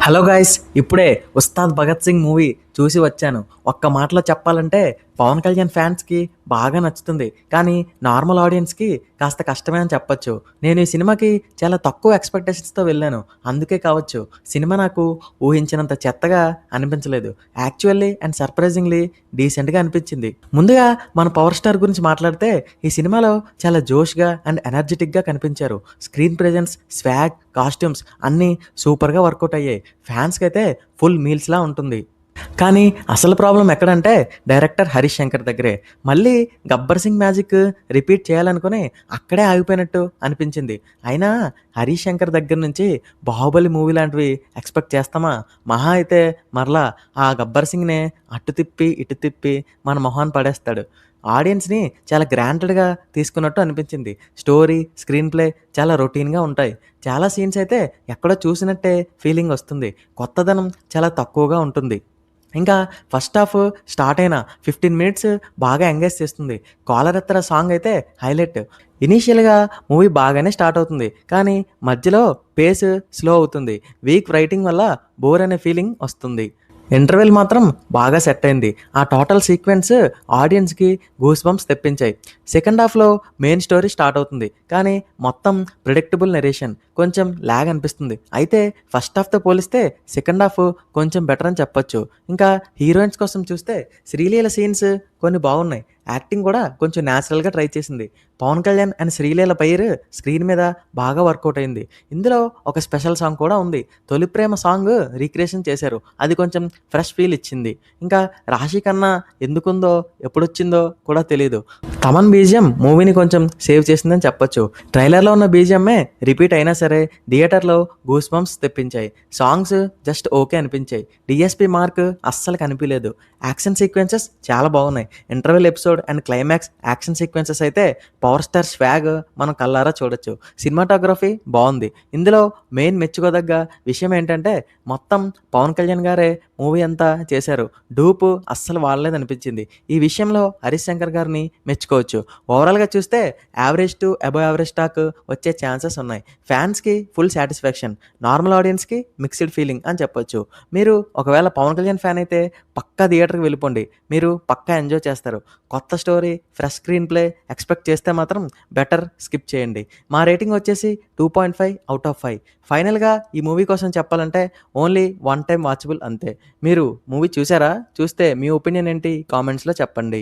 Hello guys! ఇప్పుడే 'Ustaad Bhagat Singh' movie చూసి వచ్చాను. ఒక్క మాటలో చెప్పాలంటే పవన్ కళ్యాణ్ ఫ్యాన్స్‌కి బాగా నచ్చుతుంది. కానీ నార్మల్ ఆడియన్స్‌కి కాస్త కష్టమే అని చెప్పొచ్చు. నేను ఈ సినిమాకి చాలా తక్కువ ఎక్స్‌పెక్టేషన్స్‌తో వెళ్ళాను. అందుకే కావచ్చు సినిమా నాకు ఊహించినంత చెత్తగా అనిపించలేదు. యాక్చువల్లీ అండ్ సర్ప్రైజింగ్‌లీ డీసెంట్‌గా అనిపించింది. ముందుగా మన పవర్ స్టార్ గురించి మాట్లాడితే ఈ సినిమాలో చాలా జోష్‌గా అండ్ ఎనర్జిటిక్‌గా కనిపించారు. స్క్రీన్ ప్రెజెన్స్, స్వాగ్, కాస్ట్యూమ్స్ అన్నీ సూపర్‌గా వర్కౌట్ అయ్యాయి. ఫ్యాన్స్‌కైతే ఫుల్ మీల్స్‌లా ఉంటుంది. కానీ అసలు ప్రాబ్లమ్ ఎక్కడంటే డైరెక్టర్ 'హరీష్ శంకర్' దగ్గరే. మళ్ళీ 'గబ్బర్ సింగ్' మ్యాజిక్ రిపీట్ చేయాలనుకుని అక్కడే ఆగిపోయినట్టు అనిపించింది. అయినా 'హరీష్ శంకర్' దగ్గర నుంచి 'బాహుబలి' మూవీ లాంటివి ఎక్స్‌పెక్ట్ చేస్తామా? మహా అయితే మరలా ఆ 'గబ్బర్ సింగ్‌నే' అటు తిప్పి, ఇటు తిప్పి మన మొహాన పడేస్తాడు. ఆడియన్స్‌ని చాలా గ్రాంటెడ్‌గా తీసుకున్నట్టు అనిపించింది. స్టోరీ, స్క్రీన్ ప్లే చాలా రొటీన్‌గా ఉంటాయి. చాలా సీన్స్ అయితే ఎక్కడో చూసినట్టే ఫీలింగ్ వస్తుంది. కొత్తదనం చాలా తక్కువగా ఉంటుంది. ఇంకా ఫస్ట్ హాఫ్ స్టార్ట్ అయిన 15 మినిట్స్ బాగా ఎంగేజ్ చేస్తుంది. 'కాలరెత్తర' సాంగ్ అయితే హైలైట్. ఇనీషియల్‌గా మూవీ బాగానే స్టార్ట్ అవుతుంది. కానీ మధ్యలో పేస్ స్లో అవుతుంది. వీక్ రైటింగ్ వల్ల బోర్ అనే ఫీలింగ్ వస్తుంది. ఇంటర్వెల్ మాత్రం బాగా సెట్ అయింది. ఆ టోటల్ సీక్వెన్స్ ఆడియన్స్‌కి గూస్ బంప్స్ తెప్పించాయి. సెకండ్ హాఫ్‌లో మెయిన్ స్టోరీ స్టార్ట్ అవుతుంది. కానీ మొత్తం ప్రిడిక్టబుల్ నరేషన్ కొంచెం లాగ్ అనిపిస్తుంది. అయితే ఫస్ట్ హాఫ్‌తో పోలిస్తే సెకండ్ హాఫ్ కొంచెం బెటర్ అని చెప్పొచ్చు. ఇంకా హీరోయిన్స్ కోసం చూస్తే శ్రీలీల సీన్స్ కొన్ని బాగున్నాయి. యాక్టింగ్ కూడా కొంచెం న్యాచురల్‌గా ట్రై చేసింది. Pawan Kalyan and Sreeleela pair screen మీద బాగా వర్కౌట్ అయింది. ఇందులో ఒక స్పెషల్ సాంగ్ కూడా ఉంది. 'తొలి ప్రేమ' సాంగ్ రీక్రియేషన్ చేశారు. అది కొంచెం ఫ్రెష్ ఫీల్ ఇచ్చింది. ఇంకా 'రాశి ఖన్నా' ఎందుకుందో, ఎప్పుడొచ్చిందో కూడా తెలీదు. తమన్ బీజీఎం మూవీని కొంచెం సేవ్ చేసిందని చెప్పొచ్చు. ట్రైలర్‌లో ఉన్న బీజీఎమ్మే రిపీట్ అయినా సరే థియేటర్‌లో గూస్ బంప్స్ తెప్పించాయి. సాంగ్స్ జస్ట్ ఓకే అనిపించాయి. డీఎస్‌పీ మార్క్ అస్సలు కనిపియలేదు. యాక్షన్ సీక్వెన్సెస్ చాలా బాగున్నాయి. Interval episode and climax action sequences అయితే పవర్ స్టార్ స్వాగ్ మనం కళ్ళారా చూడొచ్చు. సినిమాటోగ్రఫీ బావుంది. ఇందులో మెయిన్ మెచ్చుకోదగ్గ విషయం ఏంటంటే మొత్తం పవన్ కళ్యాణ్ గారే మూవీ అంతా చేశారు. డూప్ అస్సలు వాడలేదనిపించింది. ఈ విషయంలో 'హరీష్ శంకర్' గారిని మెచ్చుకోవచ్చు. ఓవరాల్‌గా చూస్తే average to above average talk వచ్చే ఛాన్సెస్ ఉన్నాయి. ఫ్యాన్స్‌కి ఫుల్ సాటిస్ఫాక్షన్, నార్మల్ ఆడియన్స్‌కి మిక్స్డ్ ఫీలింగ్ అని చెప్పొచ్చు. మీరు ఒకవేళ పవన్ కళ్యాణ్ ఫ్యాన్ అయితే పక్కా థియేటర్‌కి వెళ్ళిపోండి. మీరు పక్కా ఎంజాయ్ చేస్తారు. కొత్త story, fresh screen play expect చేస్తే మాత్రం బెటర్ స్కిప్ చేయండి. మా రేటింగ్ వచ్చేసి 2.5 ఔట్ ఆఫ్ 5. ఫైనల్‌గా ఈ మూవీ కోసం చెప్పాలంటే ఓన్లీ వన్ టైమ్ వాచబుల్ అంతే. మీరు మూవీ చూసారా? చూస్తే మీ ఒపీనియన్ ఏంటి? కామెంట్స్‌లో చెప్పండి.